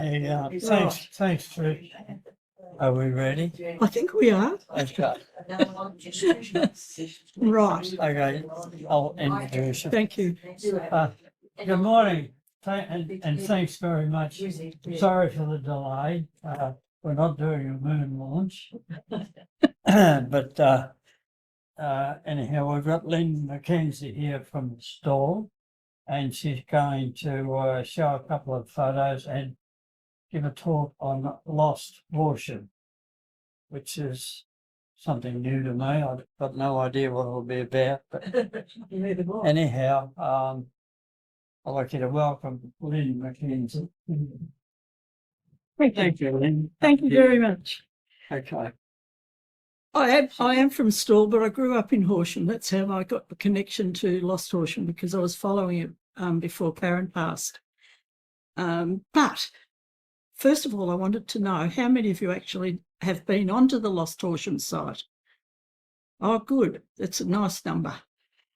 Hey, thanks, Trish. Are we ready? I think we are. Okay. Right. Okay, I'll introduce you. Thank you. Good morning, and thanks very much. Sorry for the delay. We're not doing a moon launch. But anyhow, we've got Lynn Mackenzie here from the stall, and she's going to show a couple of photos and give a talk on lost Horsham, which is something new to me. I've got no idea what it'll be about, but anyhow, I'd like you to welcome Lynn Mackenzie. Thank you, Lynn. Thank you very much. Okay. I am from Stawell, but I grew up in Horsham. That's how I got the connection to Lost Horsham, because I was following it before Karen passed. But first of all, I wanted to know how many of you actually have been onto the Lost Horsham site. Oh, good. That's a nice number.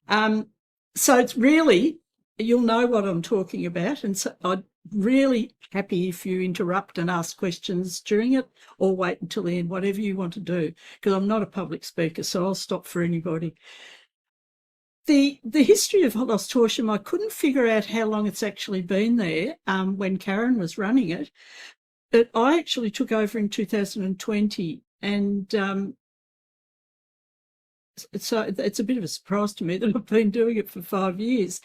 So it's really, you'll know what I'm talking about. And so I'm really happy if you interrupt and ask questions during it, or wait until the end, whatever you want to do, because I'm not a public speaker, so I'll stop for anybody. The history of Lost Horsham, I couldn't figure out how long it's actually been there when Karen was running it. But I actually took over in 2020, and so it's a bit of a surprise to me that I've been doing it for 5 years.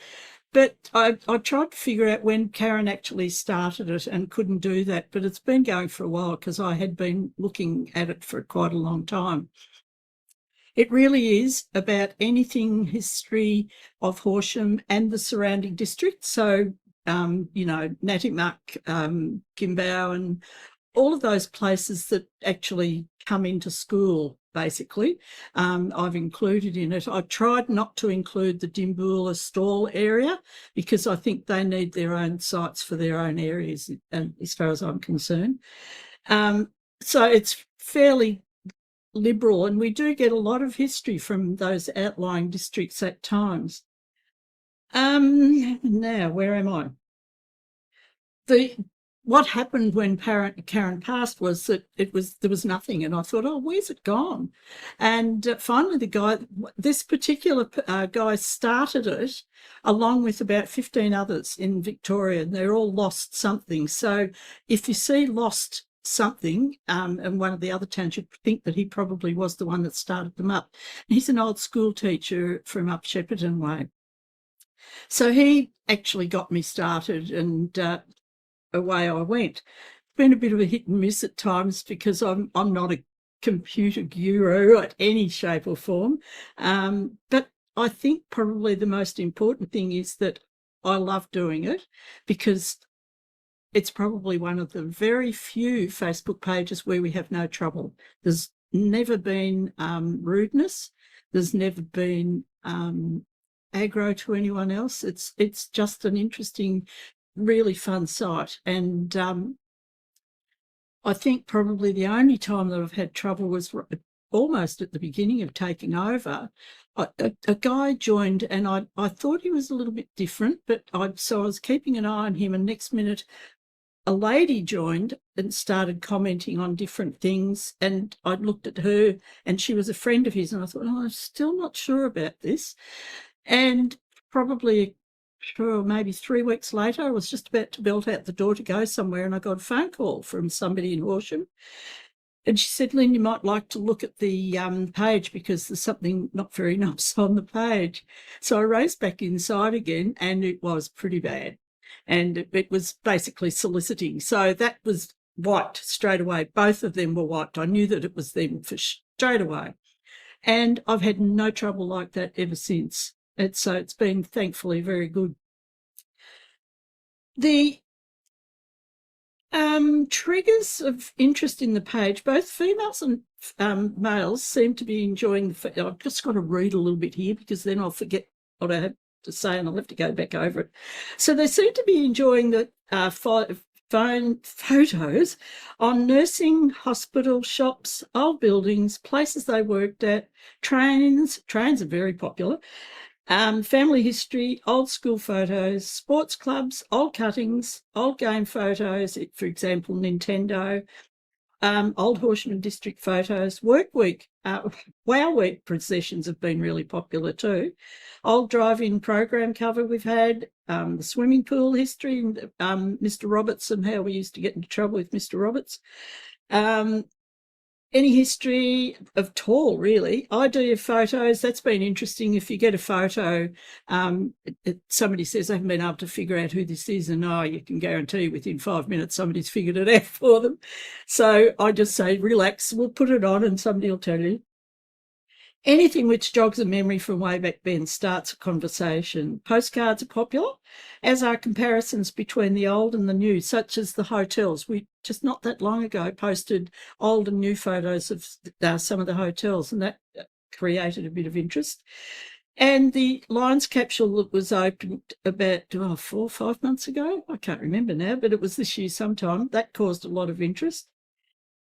But I tried to figure out when Karen actually started it and couldn't do that, but it's been going for a while because I had been looking at it for quite a long time. It really is about anything history of Horsham and the surrounding districts. So, Natimak, Kimbau, and all of those places that actually come into school, basically, I've included in it. I tried not to include the Dimboola Stawell area because I think they need their own sites for their own areas, as far as I'm concerned. So it's fairly liberal, and we do get a lot of history from those outlying districts at times. Now, where am I? What happened when Karen passed was that there was nothing, and I thought, oh, where's it gone? And finally, this particular guy started it along with about 15 others in Victoria, and they're all lost something. So if you see lost something, and one of the other towns, you'd think that he probably was the one that started them up. He's an old school teacher from up Shepparton way. So he actually got me started, and away I went. It's been a bit of a hit and miss at times because I'm not a computer guru at any shape or form. But I think probably the most important thing is that I love doing it, because it's probably one of the very few Facebook pages where we have no trouble. There's never been rudeness. There's never been aggro to anyone else. It's just an interesting, really fun site. And I think probably the only time that I've had trouble was almost at the beginning of taking over. A guy joined, and I thought he was a little bit different, but so I was keeping an eye on him, and next minute a lady joined and started commenting on different things, and I looked at her, and she was a friend of his, and I thought, oh, I'm still not sure about this. And probably, maybe 3 weeks later, I was just about to belt out the door to go somewhere, and I got a phone call from somebody in Horsham. And she said, Lynn, you might like to look at the page because there's something not very nice on the page. So I raced back inside again, and it was pretty bad. And it was basically soliciting. So that was wiped straight away. Both of them were wiped. I knew that it was them for straight away. And I've had no trouble like that ever since. So it's been thankfully very good. The triggers of interest in the page, both females and males seem to be enjoying I've just got to read a little bit here because then I'll forget what I have to say and I'll have to go back over it. So they seem to be enjoying the phone photos on nursing, hospital, shops, old buildings, places they worked at, trains are very popular, Family history, old school photos, sports clubs, old cuttings, old game photos, for example, Nintendo, old Horsham district photos, work week, wow week processions have been really popular too. Old drive-in program cover we've had, the swimming pool history, Mr. Roberts and how we used to get into trouble with Mr. Roberts. Any history of tall, really. ID of photos, that's been interesting. If you get a photo, somebody says they haven't been able to figure out who this is, and you can guarantee within 5 minutes somebody's figured it out for them. So I just say, relax, we'll put it on and somebody will tell you. Anything which jogs a memory from way back then starts a conversation. Postcards are popular, as are comparisons between the old and the new, such as the hotels. We just not that long ago posted old and new photos of some of the hotels, and that created a bit of interest. And the Lions capsule that was opened about 4 or 5 months ago, I can't remember now, but it was this year sometime, that caused a lot of interest.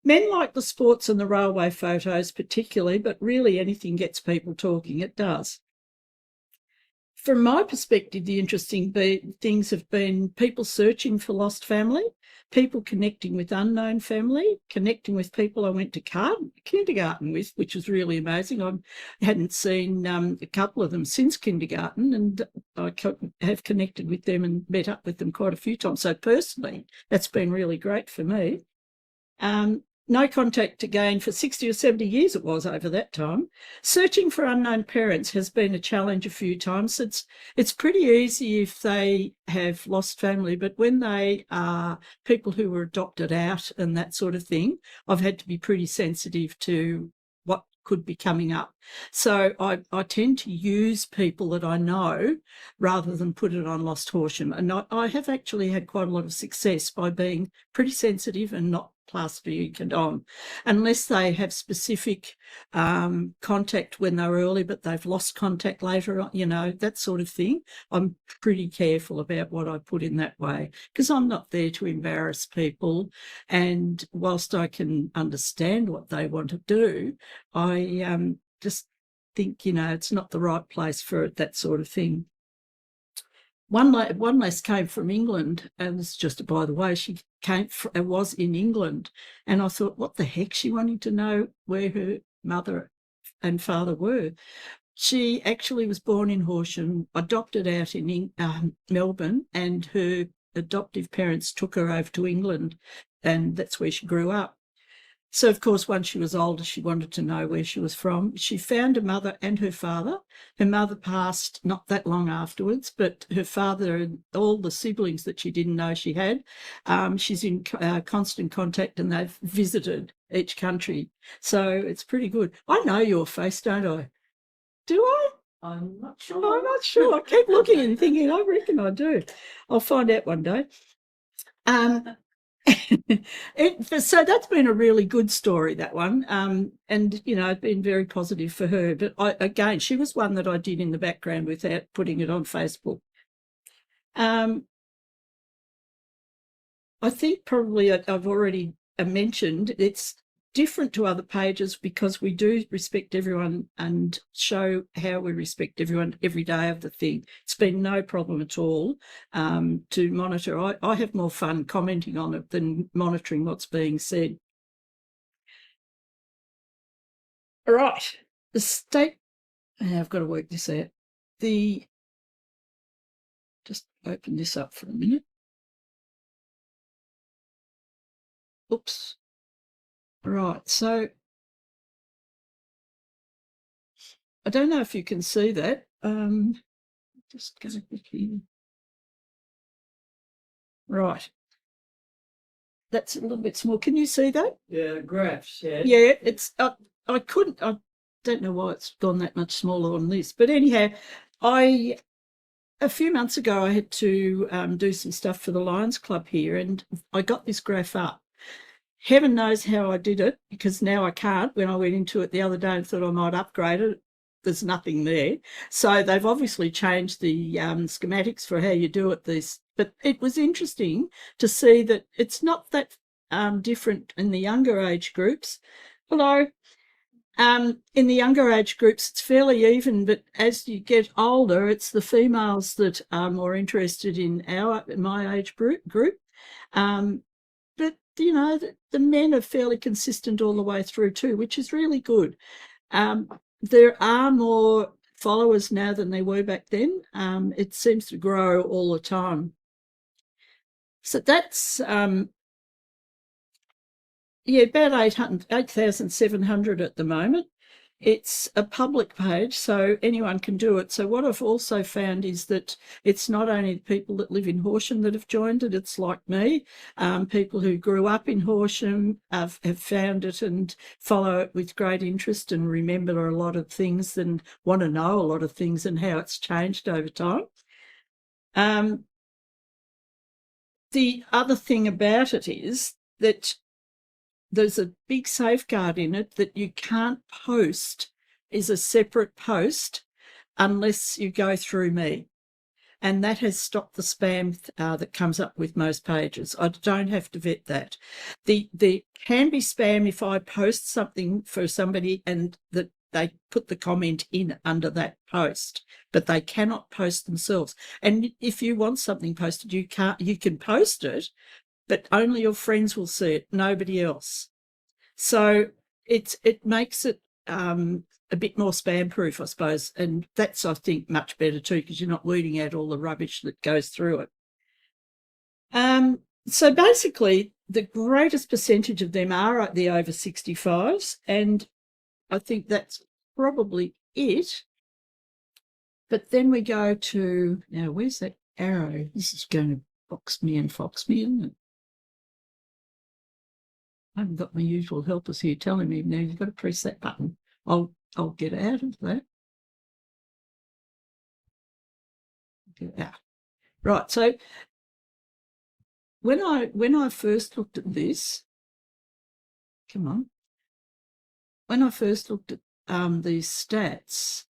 Men like the sports and the railway photos particularly, but really anything gets people talking, it does. From my perspective, the interesting things have been people searching for lost family, people connecting with unknown family, connecting with people I went to kindergarten with, which was really amazing. I hadn't seen a couple of them since kindergarten, and I have connected with them and met up with them quite a few times. So personally, that's been really great for me. No contact again for 60 or 70 years it was over that time. Searching for unknown parents has been a challenge a few times. It's pretty easy if they have lost family, but when they are people who were adopted out and that sort of thing, I've had to be pretty sensitive to what could be coming up. So I tend to use people that I know rather than put it on Lost Horsham. And I have actually had quite a lot of success by being pretty sensitive and not plastering it on, unless they have specific contact when they were early, but they've lost contact later on, that sort of thing. I'm pretty careful about what I put in that way because I'm not there to embarrass people. And whilst I can understand what they want to do, I just think, it's not the right place for it, that sort of thing. One lass came from England, and it's just by the way, she was in England, and I thought, what the heck? She wanting to know where her mother and father were. She actually was born in Horsham, adopted out in Melbourne, and her adoptive parents took her over to England, and that's where she grew up. So, of course, once she was older, she wanted to know where she was from. She found her mother and her father. Her mother passed not that long afterwards, but her father and all the siblings that she didn't know she had, she's in constant contact, and they've visited each country. So it's pretty good. I know your face, don't I? Do I? I'm not sure. I'm not sure. I keep looking and thinking, I reckon I do. I'll find out one day. So that's been a really good story, that one. And, it's been very positive for her. But again, she was one that I did in the background without putting it on Facebook. I think probably I've already mentioned it's different to other pages because we do respect everyone and show how we respect everyone every day of the thing. It's been no problem at all to monitor. I have more fun commenting on it than monitoring what's being said. All right, the state, I've got to work this out. Just open this up for a minute. Oops. Right, so I don't know if you can see that. Just go back here. Right. That's a little bit small. Can you see that? Yeah, graphs, yeah. Yeah, it's, I don't know why it's gone that much smaller on this. But anyhow, a few months ago, I had to do some stuff for the Lions Club here, and I got this graph up. Heaven knows how I did it, because now I can't. When I went into it the other day and thought I might upgrade it, there's nothing there. So they've obviously changed the schematics for how you do it. But it was interesting to see that it's not that different in the younger age groups. Hello. In the younger age groups, it's fairly even, but as you get older, it's the females that are more interested in my age group. But, you know, the men are fairly consistent all the way through too, which is really good. There are more followers now than there were back then. It seems to grow all the time. So that's, about 8,700 at the moment. It's a public page, so anyone can do it. So what I've also found is that it's not only the people that live in Horsham that have joined it, it's like me. People who grew up in Horsham have found it and follow it with great interest and remember a lot of things and want to know a lot of things and how it's changed over time. The other thing about it is that there's a big safeguard in it that you can't post is a separate post unless you go through me. And that has stopped the spam that comes up with most pages. I don't have to vet that. There can be spam if I post something for somebody and that they put the comment in under that post, but they cannot post themselves. And if you want something posted, you can post it, but only your friends will see it, nobody else. So it makes it a bit more spam proof, I suppose. And that's, I think, much better too, because you're not weeding out all the rubbish that goes through it. So basically, the greatest percentage of them are the over 65s. And I think that's probably it. But then we go to, now where's that arrow? This is going to fox me, isn't it? I haven't got my usual helpers here telling me, now you've got to press that button. I'll get out of that. Get out. Right, so when I first looked at this, come on. When I first looked at these stats,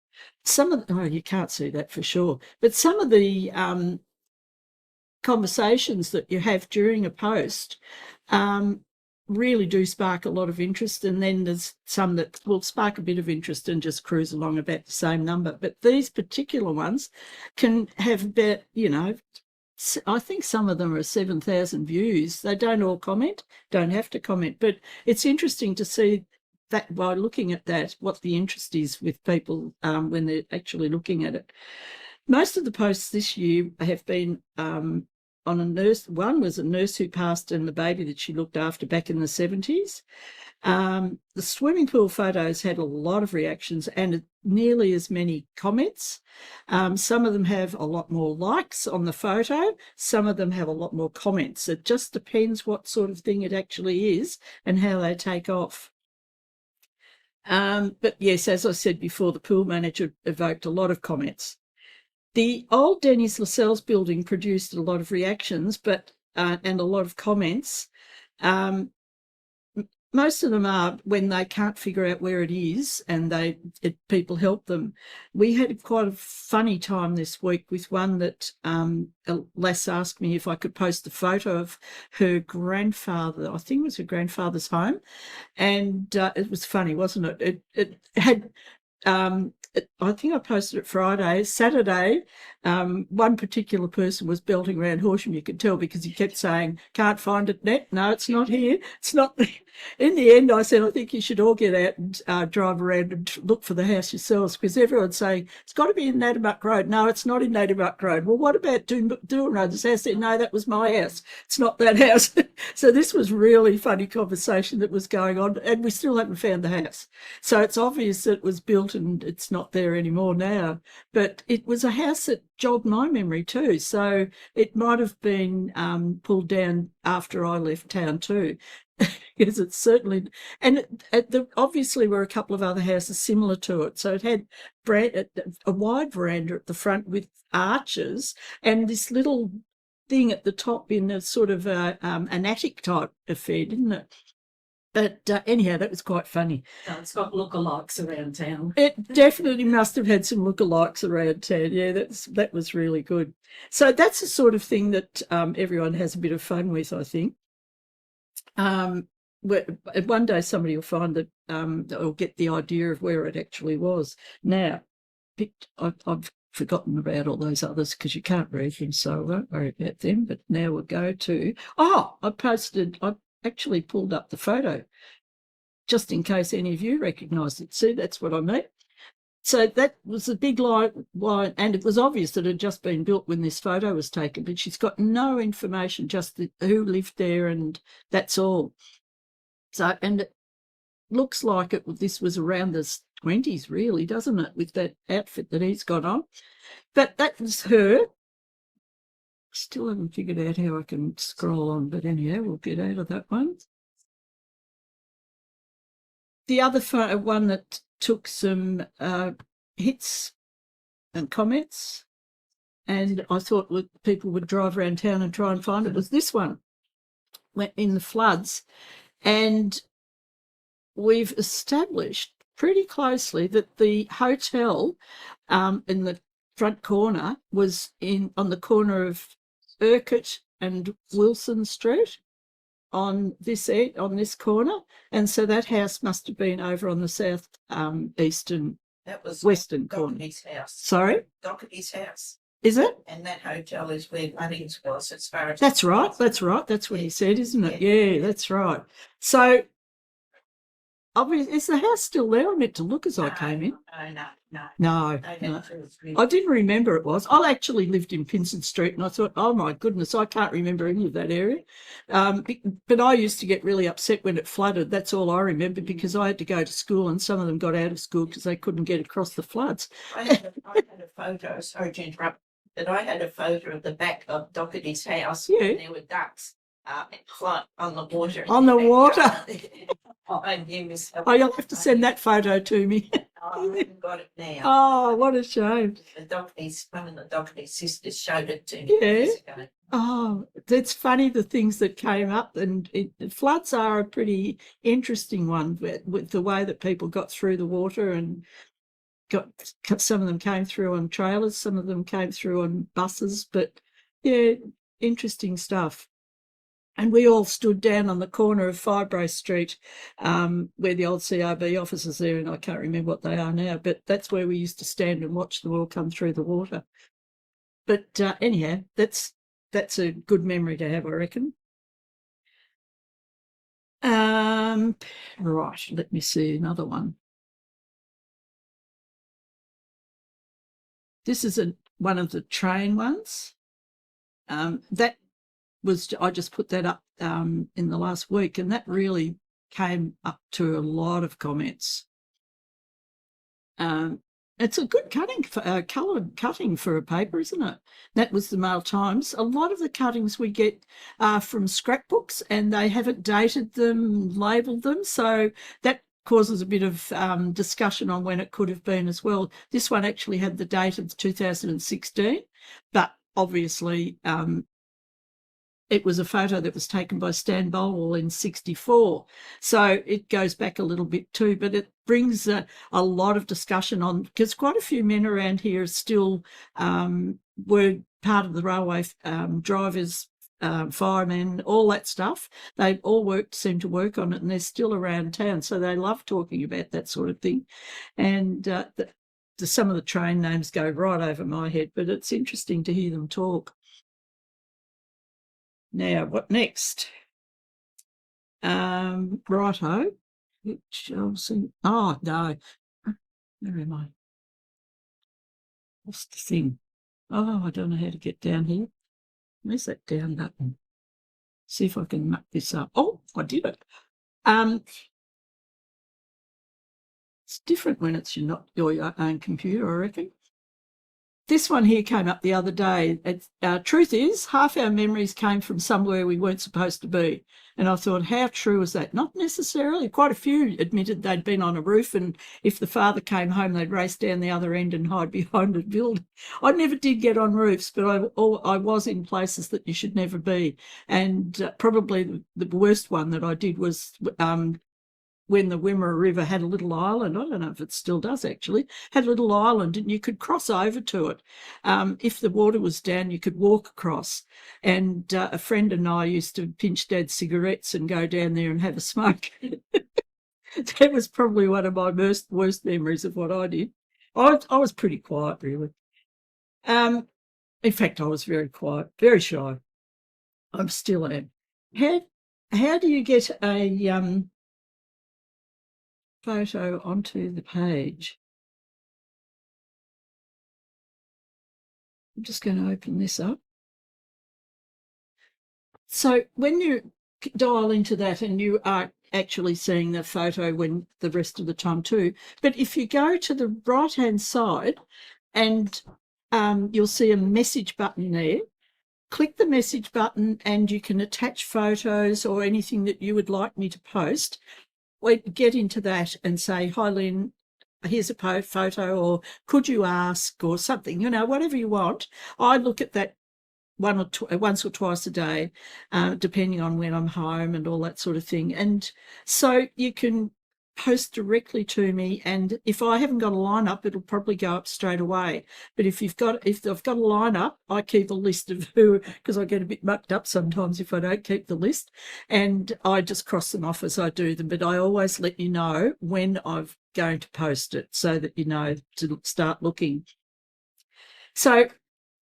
some of you can't see that for sure, but some of the conversations that you have during a post really do spark a lot of interest, and then there's some that will spark a bit of interest and just cruise along about the same number. But these particular ones can have about, you know, I think some of them are 7,000 views. They don't all comment, don't have to comment, but it's interesting to see that by looking at that, what the interest is with people when they're actually looking at it. Most of the posts this year have been on a nurse. One was a nurse who passed and the baby that she looked after back in the 70s. The swimming pool photos had a lot of reactions and nearly as many comments. Some of them have a lot more likes on the photo. Some of them have a lot more comments. It just depends what sort of thing it actually is and how they take off. But yes, as I said before, the pool manager evoked a lot of comments. The old Denny's Lascelles building produced a lot of reactions, but and a lot of comments. Most of them are when they can't figure out where it is and people help them. We had quite a funny time this week with one that a lass asked me if I could post a photo of her grandfather. I think it was her grandfather's home. And it was funny, wasn't it? It had... I think I posted it Friday. Saturday, one particular person was belting around Horsham. You could tell because he kept saying, "Can't find it, Net. No, it's not here. It's not there." In the end, I said, I think you should all get out and drive around and look for the house yourselves, because everyone's saying, it's got to be in Natimuck Road. No, it's not in Natimuck Road. Well, what about Doonrun's house? Said, no, that was my house. It's not that house. So this was really funny conversation that was going on, and we still haven't found the house. So it's obvious that it was built and it's not there anymore now. But it was a house that jogged my memory too. So it might have been pulled down after I left town too. Because it's certainly, and obviously were a couple of other houses similar to it. So it had a wide veranda at the front with arches and this little thing at the top in a sort of an attic type affair, didn't it? But anyhow, that was quite funny. So it's got lookalikes around town. It definitely must have had some lookalikes around town. Yeah, that was really good. So that's the sort of thing that everyone has a bit of fun with, I think. one day somebody will find that or get the idea of where it actually was. Now, I've forgotten about all those others because you can't read them, so I won't worry about them. But now we'll go to, I actually pulled up the photo just in case any of you recognised it. See, that's what I mean. So that was a big line, and it was obvious that it had just been built when this photo was taken, but she's got no information, just who lived there, and that's all. So, and it looks like this was around the 20s, really, doesn't it, with that outfit that he's got on? But that was her. Still haven't figured out how I can scroll on, but anyhow, we'll get out of that one. The other one that took some hits and comments, and I thought people would drive around town and try and find it, was this one. Went in the floods, and we've established pretty closely that the hotel in the front corner was on the corner of Urquhart and Wilson Street on this corner, and so that house must have been over on the south eastern, That was western corner. Doherty's house. Sorry, Doherty's house. is it? And that hotel is where Bunnings was, as far as... That's right. That's right. That's what he said, isn't it? Yeah, that's right. So, obviously, is the house still there? I meant to look as I came in. No. No. I didn't remember it was. I actually lived in Pinsent Street, and I thought, oh my goodness, I can't remember any of that area. But I used to get really upset when it flooded. That's all I remember, because I had to go to school, and some of them got out of school because they couldn't get across the floods. I had a photo, sorry to interrupt, but I had a photo of the back of Doherty's house. Yeah. And there were ducks on the water. On the water. I knew myself. Oh, you'll have to send that photo to me. I haven't got it now. Oh, what a shame. One of the Doherty's sisters showed it to me Yeah. years ago. Oh, it's funny the things that came up, and floods are a pretty interesting one with the way that people got through the water, and some of them came through on trailers, some of them came through on buses, but yeah, interesting stuff. And we all stood down on the corner of Firebrace Street, where the old CRB offices there, and I can't remember what they are now, but that's where we used to stand and watch them all come through the water. But anyhow, that's a good memory to have, I reckon. Right, let me see another one. This is one of the train ones. I just put that up in the last week, and that really came up to a lot of comments. It's a good coloured cutting for a paper, isn't it? That was the Mail Times. A lot of the cuttings we get are from scrapbooks, and they haven't dated them, labelled them, so that causes a bit of discussion on when it could have been as well. This one actually had the date of 2016, but obviously it was a photo that was taken by Stan Bolwell in 64. So it goes back a little bit too, but it brings a lot of discussion on, because quite a few men around here still were part of the railway drivers, firemen, all that stuff. They all seem to work on it, and they're still around town. So they love talking about that sort of thing. And some of the train names go right over my head, but it's interesting to hear them talk. Now, what next? Righto. Which I'll see. Oh, no. Where am I? What's the thing? Oh, I don't know how to get down here. Where's that down button? See if I can muck this up. Oh, I did it. It's different when it's your own computer, I reckon. This one here came up the other day. Truth is, half our memories came from somewhere we weren't supposed to be. And I thought, how true is that? Not necessarily. Quite a few admitted they'd been on a roof, and if the father came home, they'd race down the other end and hide behind a building. I never did get on roofs, but I was in places that you should never be. And probably the worst one that I did was when the Wimmera River had a little island. I don't know if it still does actually. Had a little island, and you could cross over to it. If the water was down, you could walk across. And a friend and I used to pinch Dad's cigarettes and go down there and have a smoke. That was probably one of my worst memories of what I did. I was pretty quiet, really. In fact, I was very quiet, very shy. I still am. How do you get a photo onto the page? I'm just going to open this up. So when you dial into that, and you are actually seeing the photo when the rest of the time too, but if you go to the right-hand side, and you'll see a message button there. Click the message button and you can attach photos or anything that you would like me to post. Get into that and say, hi, Lynn, here's a photo, or could you ask, or something, whatever you want. I look at that once or twice a day, depending on when I'm home and all that sort of thing. And so you can post directly to me, and if I haven't got a lineup, it'll probably go up straight away. But if I've got a lineup, I keep a list of who, because I get a bit mucked up sometimes if I don't keep the list, and I just cross them off as I do them. But I always let you know when I'm going to post it, so that you know to start looking. So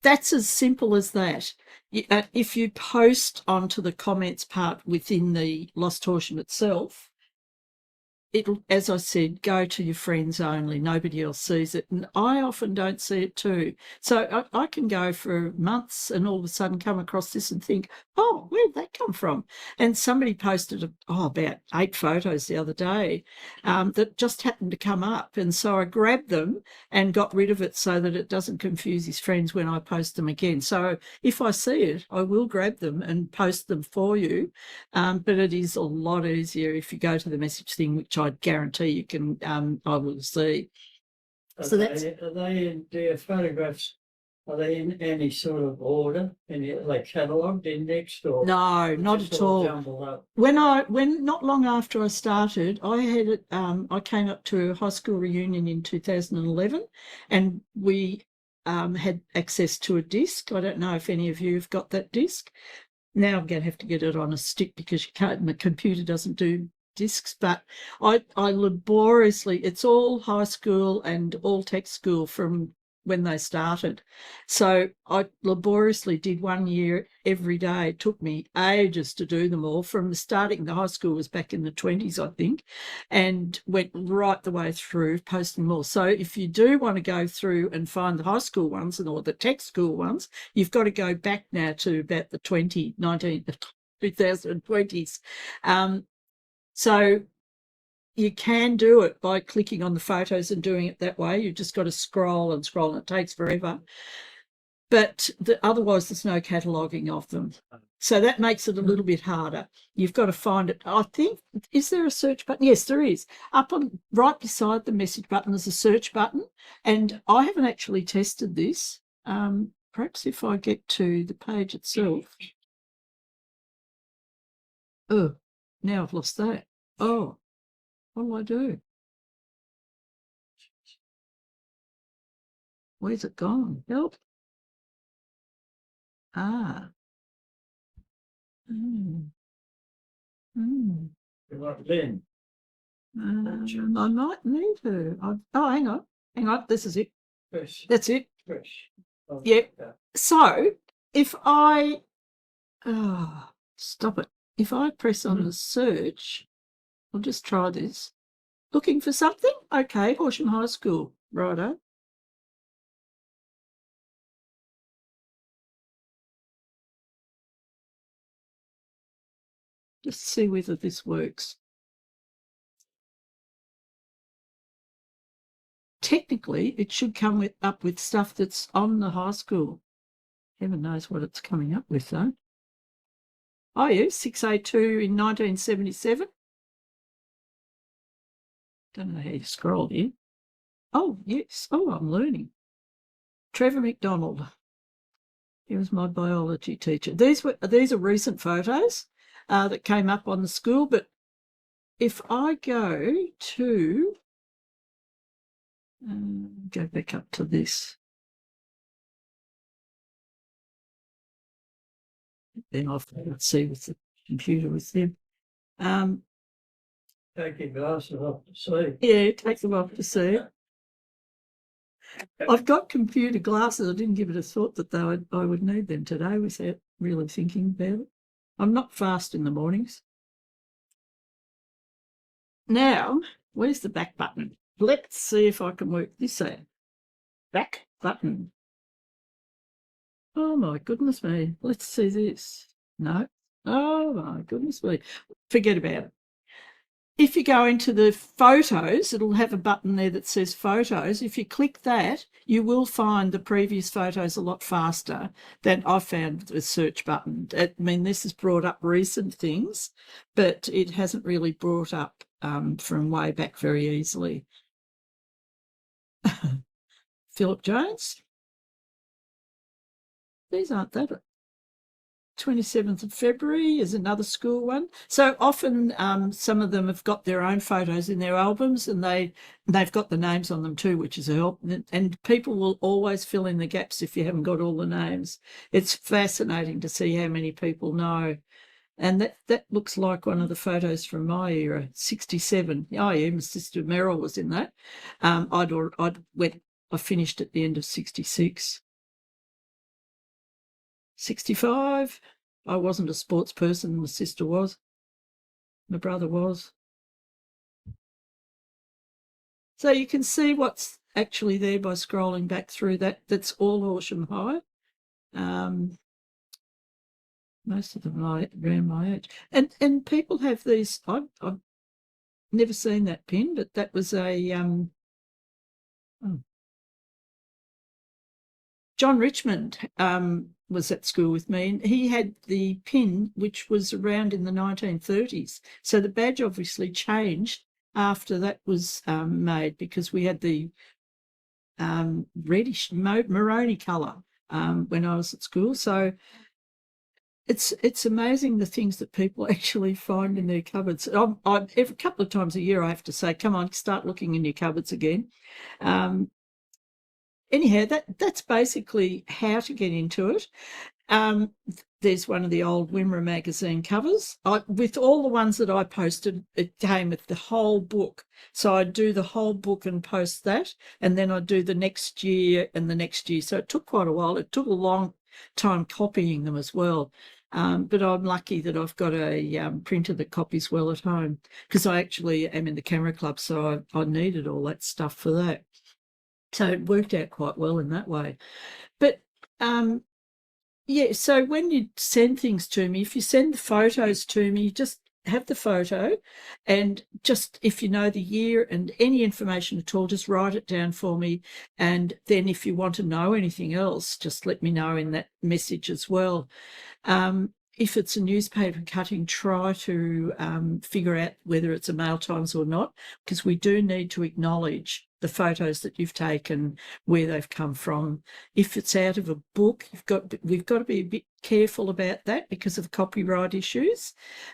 that's as simple as that. If you post onto the comments part within the Lost Horsham itself, it'll, as I said, go to your friends only. Nobody else sees it. And I often don't see it too. So I can go for months and all of a sudden come across this and think, oh, where did that come from? And somebody posted about 8 photos the other day that just happened to come up. And so I grabbed them and got rid of it so that it doesn't confuse his friends when I post them again. So if I see it, I will grab them and post them for you. But it is a lot easier if you go to the message thing, which I guarantee you can, I will see. Are they in their photographs? Are they in any sort of order? Like catalogued, indexed, or No, not just at all. jumbled up? When not long after I started, I had it. I came up to a high school reunion in 2011, and we had access to a disc. I don't know if any of you have got that disc. Now I'm going to have to get it on a stick because you can't. My computer doesn't do discs, but I laboriously, it's all high school and all tech school from when they started. So I laboriously did 1 year every day. It took me ages to do them all. From starting, the high school was back in the 20s, I think, and went right the way through posting them all. So if you do want to go through and find the high school ones or the tech school ones, you've got to go back now to about the 2020s. So you can do it by clicking on the photos and doing it that way. You've just got to scroll and scroll, and it takes forever. But otherwise, there's no cataloguing of them. So that makes it a little bit harder. You've got to find it. I think, is there a search button? Yes, there is. Up on right beside the message button, there's a search button. And I haven't actually tested this. Perhaps if I get to the page itself. Oh, now I've lost that. Oh, what do I do? Where's it gone? Help. Ah. You like Lynn? I might need to. Hang on. This is it. Fresh. That's it. Fresh. Yep. So if I, stop it. If I press on the search, I'll just try this. Looking for something? Okay, Horsham High School. Righto. Just see whether this works. Technically, it should come up with stuff that's on the high school. Heaven knows what it's coming up with, though. Oh, yeah, 6A2 in 1977. Don't know how you scroll here. Oh, yes. Oh, I'm learning. Trevor McDonald. He was my biology teacher. These are recent photos that came up on the school, but if I go to, go back up to this, then I'll see with the computer with them. Take your glasses off to see. Yeah, take them off to see. I've got computer glasses. I didn't give it a thought that I would need them today without really thinking about it. I'm not fast in the mornings. Now, where's the back button? Let's see if I can work this out. Back button. Oh my goodness me. Let's see this. No. Oh my goodness me. Forget about it. If you go into the photos, it'll have a button there that says photos. If you click that, you will find the previous photos a lot faster than I found the search button. I mean, this has brought up recent things, but it hasn't really brought up from way back very easily. Philip Jones. These aren't that. 27th of February is another school one. So often some of them have got their own photos in their albums, and they've got the names on them too, which is a help. And people will always fill in the gaps if you haven't got all the names. It's fascinating to see how many people know. And that looks like one of the photos from my era, 67. Oh yeah, my sister Meryl was in that. I finished at the end of 66. 65. I wasn't a sports person. My sister was. My brother was. So you can see what's actually there by scrolling back through that. That's all Horsham High. Most of them are around my age. And people have these. I've never seen that pin, but that was a John Richmond was at school with me, and he had the pin which was around in the 1930s. So the badge obviously changed after that was made, because we had the reddish maroony colour when I was at school. So it's amazing the things that people actually find in their cupboards. Every couple of times a year I have to say, come on, start looking in your cupboards again. Anyhow, that's basically how to get into it. There's one of the old Wimmera magazine covers. With all the ones that I posted, it came with the whole book. So I'd do the whole book and post that, and then I'd do the next year and the next year. So it took quite a while. It took a long time copying them as well. But I'm lucky that I've got a printer that copies well at home, because I actually am in the camera club, so I needed all that stuff for that. So it worked out quite well in that way. But yeah, so when you send things to me, if you send the photos to me, just have the photo, and just, if you know the year and any information at all, just write it down for me. And then if you want to know anything else, just let me know in that message as well. If it's a newspaper cutting, try to figure out whether it's a Mail Times or not, because we do need to acknowledge the photos that you've taken, where they've come from. If it's out of a book, we've got to be a bit careful about that because of copyright issues.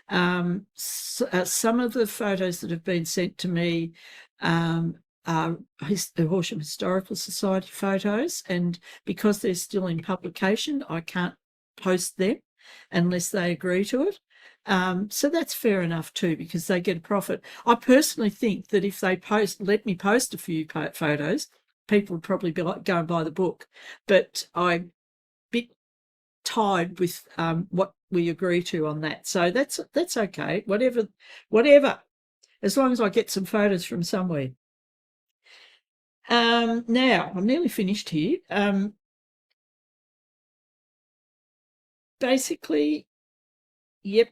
Some of the photos that have been sent to me are the Horsham Historical Society photos, and because they're still in publication, I can't post them unless they agree to it. So that's fair enough too, because they get a profit. I personally think that if they let me post a few photos, people would probably be like, go and buy the book. But I'm a bit tied with what we agree to on that. So that's okay. Whatever, as long as I get some photos from somewhere. Now I'm nearly finished here. Basically, yep.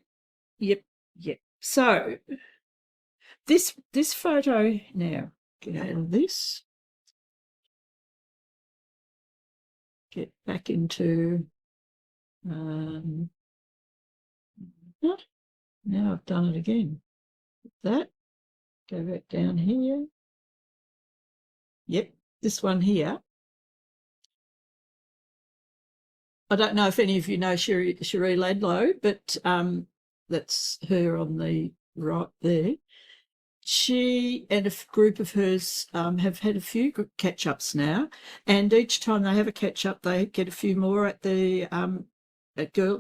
So this photo now, get out of this, get back into now I've done it again. That, go back down here. Yep, this one here. I don't know if any of you know Cherie Ladlow, but that's her on the right there. She and a group of hers have had a few catch-ups now, and each time they have a catch-up, they get a few more at the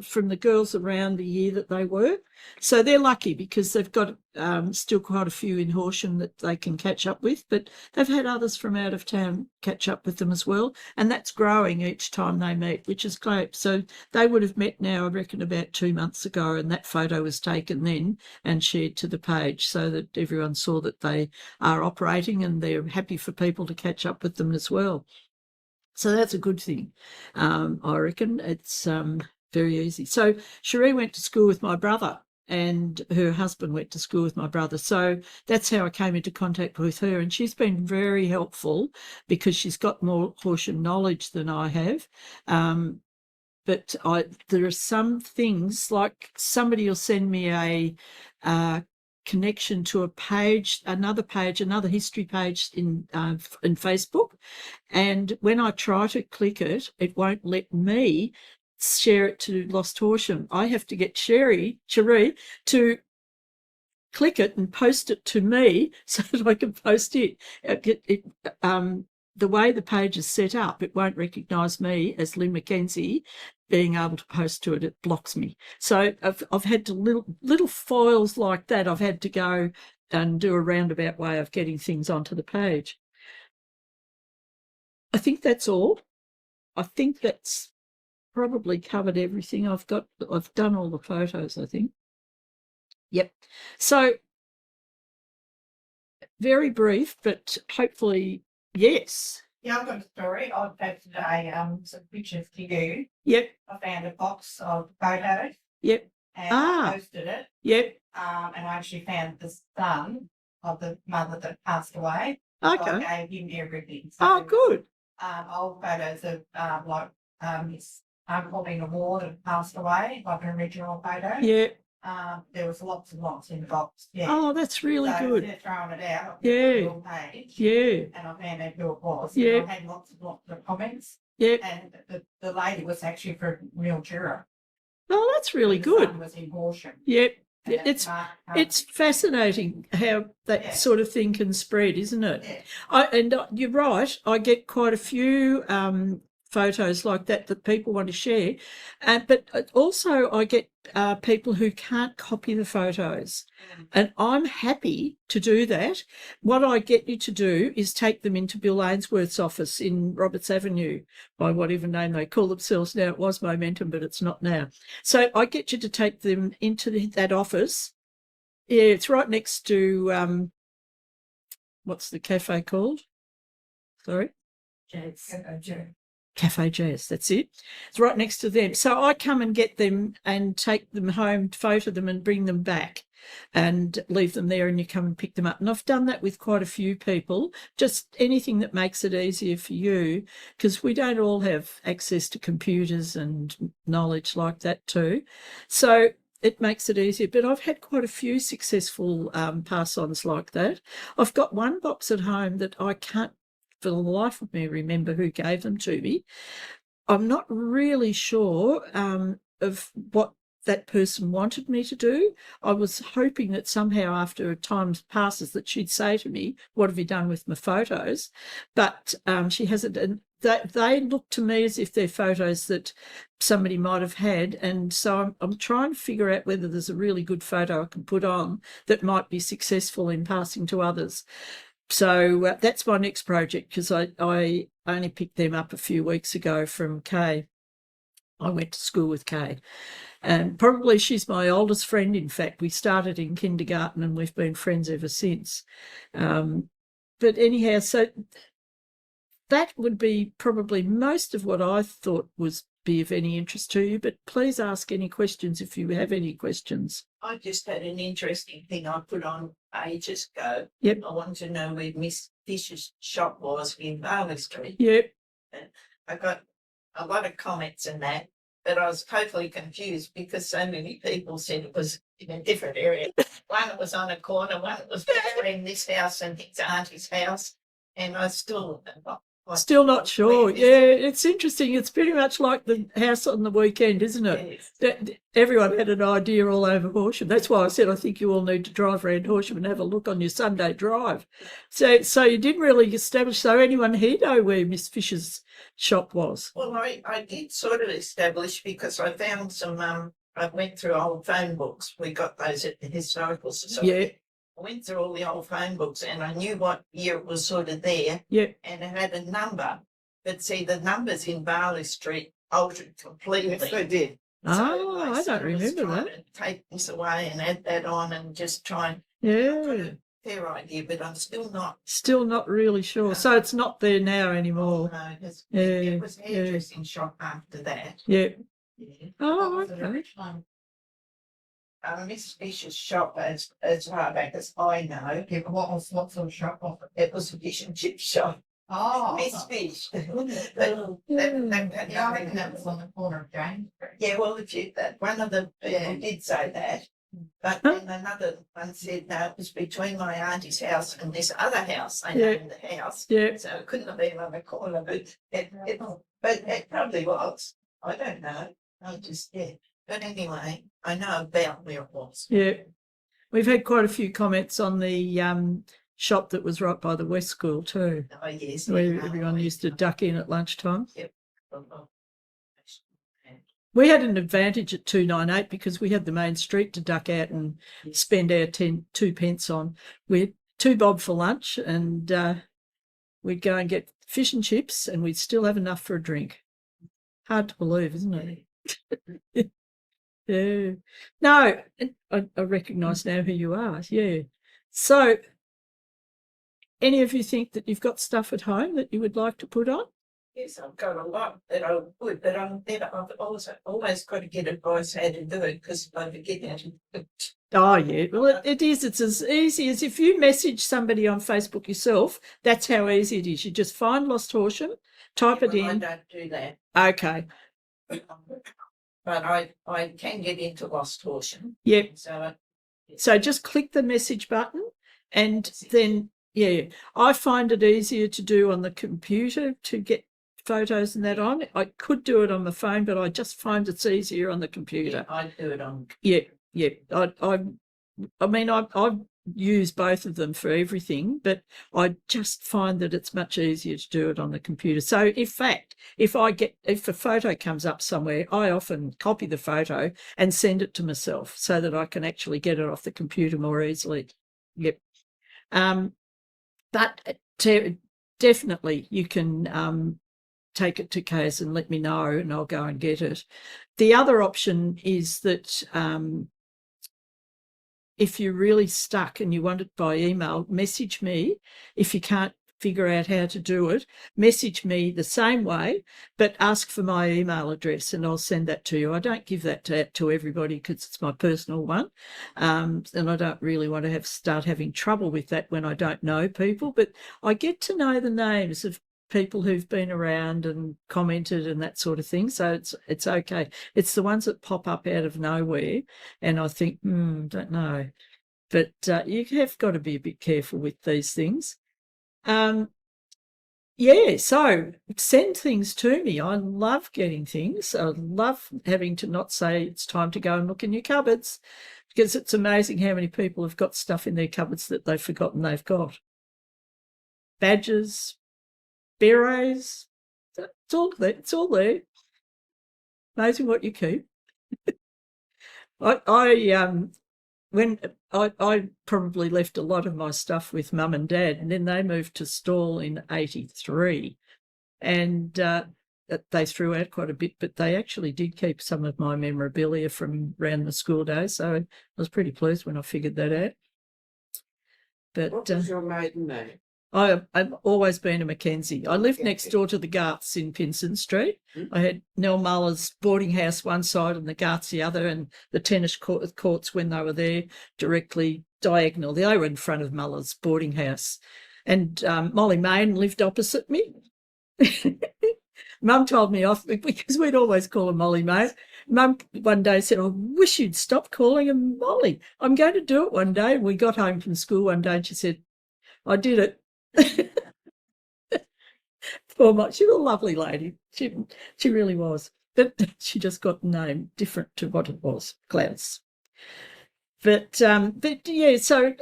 from the girls around the year that they were. So they're lucky because they've got still quite a few in Horsham that they can catch up with, but they've had others from out of town catch up with them as well, and that's growing each time they meet, which is great. So they would have met now, I reckon, about 2 months ago, and that photo was taken then and shared to the page so that everyone saw that they are operating and they're happy for people to catch up with them as well. So that's a good thing. I reckon it's very easy. So Cherie went to school with my brother and her husband went to school with my brother. So that's how I came into contact with her. And she's been very helpful because she's got more Horsham knowledge than I have. But there are some things, like somebody will send me a connection to a page, another history page in Facebook. And when I try to click it, it won't let me share it to Lost Horsham. I have to get Cherie to click it and post it to me so that I can post it. The way the page is set up, it won't recognise me as Lynn Mackenzie being able to post to it. It blocks me. So I've had to little foils like that. I've had to go and do a roundabout way of getting things onto the page. I think that's all. I think that's probably covered everything. I've done all the photos, I think. Yep. So very brief, but hopefully, yes. Yeah, I've got a story. I've posted some pictures to you. Yep. I found a box of photos. Yep. And I posted it. Yep. And I actually found the son of the mother that passed away. Okay. So I gave him everything. So, good. Old photos of his uncle being a ward and passed away, like an original photo. Yep. There was lots and lots in the box. Yeah. Oh, that's really good. They're throwing it out. Yeah. Page, yeah. And I found out who it was. Yeah. And I had lots of comments. Yep. And the lady was actually from Mildura. Oh, that's really good. The son was in Horsham. Yep. And It's fascinating how that sort of thing can spread, isn't it? Yeah. You're right. I get quite a few photos like that people want to share, but also I get people who can't copy the photos, and I'm happy to do that. What I get you to do is take them into Bill Ainsworth's office in Roberts Avenue, by whatever name they call themselves now. It was Momentum, but it's not now. So I get you to take them into that office. Yeah, it's right next to what's the cafe called? Sorry? Cafe Jazz, that's it. It's right next to them. So I come and get them and take them home, photo them and bring them back and leave them there, and you come and pick them up. And I've done that with quite a few people, just anything that makes it easier for you, because we don't all have access to computers and knowledge like that too. So it makes it easier. But I've had quite a few successful pass-ons like that. I've got one box at home that I can't for the life of me remember who gave them to me. I'm not really sure of what that person wanted me to do. I was hoping that somehow after time passes that she'd say to me, what have you done with my photos? But she hasn't. And they look to me as if they're photos that somebody might have had. And so I'm trying to figure out whether there's a really good photo I can put on that might be successful in passing to others. So that's my next project, because I only picked them up a few weeks ago from Kay. I went to school with Kay, and probably she's my oldest friend. In fact, we started in kindergarten and we've been friends ever since. But anyhow, so that would be probably most of what I thought was be of any interest to you, but please ask any questions if you have any questions. I just had an interesting thing I put on ages ago. Yep. I wanted to know where Miss Fisher's shop was in Barley Street. Yep. I got a lot of comments in that, but I was totally confused because so many people said it was in a different area. One was on a corner, one was between this house and his auntie's house, and I still Still not sure. Yeah, it's interesting. It's pretty much like the house on the weekend, isn't it? Yes. Everyone had an idea all over Horsham. That's why I said I think you all need to drive around Horsham and have a look on your Sunday drive. So you didn't really establish. So anyone here know where Miss Fisher's shop was? Well, I did sort of establish because I found some, I went through old phone books. We got those at the Historical Society. Yeah. I went through all the old phone books and I knew what year it was sort of there. Yeah. And it had a number. But see, the numbers in Barley Street altered completely. Yes, they did. Oh, I don't remember that. Take this away and add that on and just try and Yeah. fair idea, but I'm still not. Still not really sure. So it's not there now anymore. No, Yeah, it was yeah. hairdressing shop after that. Yeah. Yeah. Oh, That was okay. original. Miss Fisher's shop, as far back as I know, Yeah, but what sort of shop was it? it was a fish and chip shop. Oh. Miss Fish. That had Yeah, I nothing think that was on the corner of James Street. Yeah, well, if you, that, one of the people did say that, but Huh? then another one said, no, it was between my auntie's house and this other house. They Yeah. named the house. Yeah. So it couldn't have been on the corner, but it probably was. I don't know. I just, yeah. But anyway, I know about where it was. Yeah. We've had quite a few comments on the shop that was right by the West School too, Oh, yes. where everyone used to duck in at lunchtime. Oh, We had an advantage at 298 because we had the main street to duck out and spend our 2 pence on. We had 2 bob for lunch and we'd go and get fish and chips and we'd still have enough for a drink. Hard to believe, isn't it? Yeah. No, I recognise now who you are. Yeah. So, any of you think that you've got stuff at home that you would like to put on? Yes, I've got a lot that I would, but I've always got to get advice how to do it because I forget how to do it. Oh, yeah. Well, it is. It's as easy as if you message somebody on Facebook yourself, that's how easy it is. You just find Lost Horsham, type it Well, I in. don't do that. Okay. But I can get into Lost Horsham. Yep. So just click the message button and then, yeah, I find it easier to do on the computer to get photos and that on. I could do it on the phone, but I just find it's easier on the computer. I do it on. Yeah. I mean, I use both of them for everything, but I just find that it's much easier to do it on the computer. So, in fact, if a photo comes up somewhere, I often copy the photo and send it to myself so that I can actually get it off the computer more easily. Yep. But definitely you can take it to Kaz and let me know and I'll go and get it. The other option is that if you're really stuck and you want it by email, message me. If you can't figure out how to do it, message me the same way, but ask for my email address and I'll send that to you. I don't give that to everybody because it's my personal one. And I don't really want to start having trouble with that when I don't know people, but I get to know the names of people who've been around and commented and that sort of thing. So it's okay. It's the ones that pop up out of nowhere and I think, don't know. But you have got to be a bit careful with these things. Yeah, so send things to me. I love getting things. I love having to not say it's time to go and look in your cupboards because it's amazing how many people have got stuff in their cupboards that they've forgotten they've got. Badges, berets, it's all there. It's all there. Amazing what you keep. When I probably left a lot of my stuff with Mum and Dad, and then they moved to Stawell in 83, and they threw out quite a bit, but they actually did keep some of my memorabilia from around the school days, so I was pretty pleased when I figured that out. But What was your maiden name? I've always been a Mackenzie. I lived next door to the Garths in Pinson Street. I had Nell Muller's boarding house one side and the Garths the other, and the tennis courts when they were there directly diagonal. They were in front of Muller's boarding house. And Molly Main lived opposite me. Mum told me off because we'd always call her Molly Main. Mum one day said, I wish you'd stop calling her Molly. I'm going to do it one day. We got home from school one day and she said, I did it. Poor mum. She was a lovely lady. She really was. But she just got the name different to what it was, Klaus. But yeah, so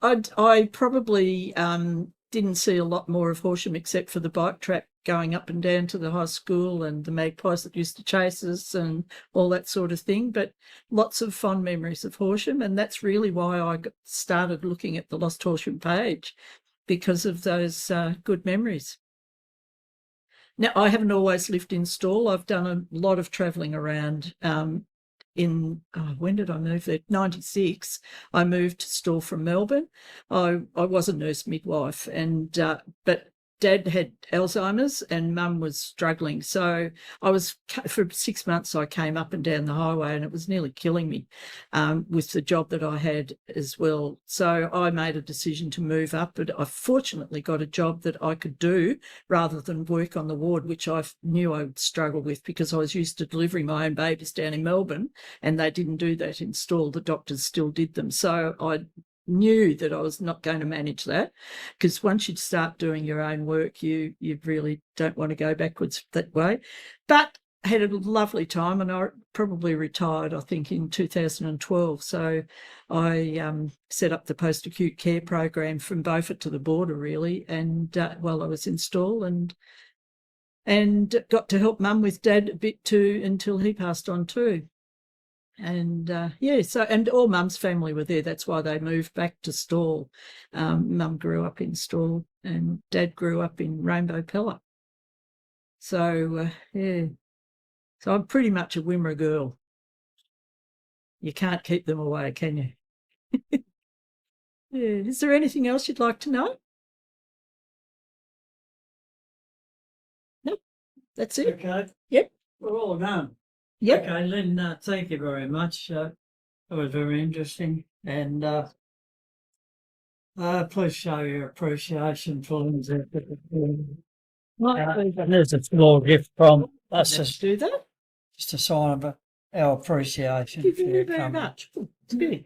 I probably didn't see a lot more of Horsham except for the bike track going up and down to the high school and the magpies that used to chase us and all that sort of thing. But lots of fond memories of Horsham, and that's really why I started looking at the Lost Horsham page, because of those good memories. Now, I haven't always lived in Stawell. I've done a lot of travelling around. When did I move there? 96. I moved to Stawell from Melbourne. I was a nurse midwife, and but Dad had Alzheimer's and Mum was struggling. So for 6 months, I came up and down the highway, and it was nearly killing me with the job that I had as well. So I made a decision to move up, but I fortunately got a job that I could do rather than work on the ward, which I knew I would struggle with because I was used to delivering my own babies down in Melbourne, and they didn't do that in Stawell. The doctors still did them. So I knew that I was not going to manage that, because once you start doing your own work, you really don't want to go backwards that way. But I had a lovely time, and I probably retired, I think, in 2012. So I set up the post-acute care program from Beaufort to the border, really, and while I was in Stawell, and got to help Mum with Dad a bit too until he passed on too. And and all Mum's family were there. That's why they moved back to Stawell. Mum grew up in Stawell and Dad grew up in Rainbow Pillar. So, So I'm pretty much a Wimmera girl. You can't keep them away, can you? Yeah. Is there anything else you'd like to know? No, that's it. Okay. Yep. We're all done. Yep. Okay, Lynn, thank you very much. It was very interesting. And please show your appreciation for Lynn's effort. And there's a small gift from us, Let's do that. just a sign of our appreciation. Thank for you your very company. much. Oh, it's good.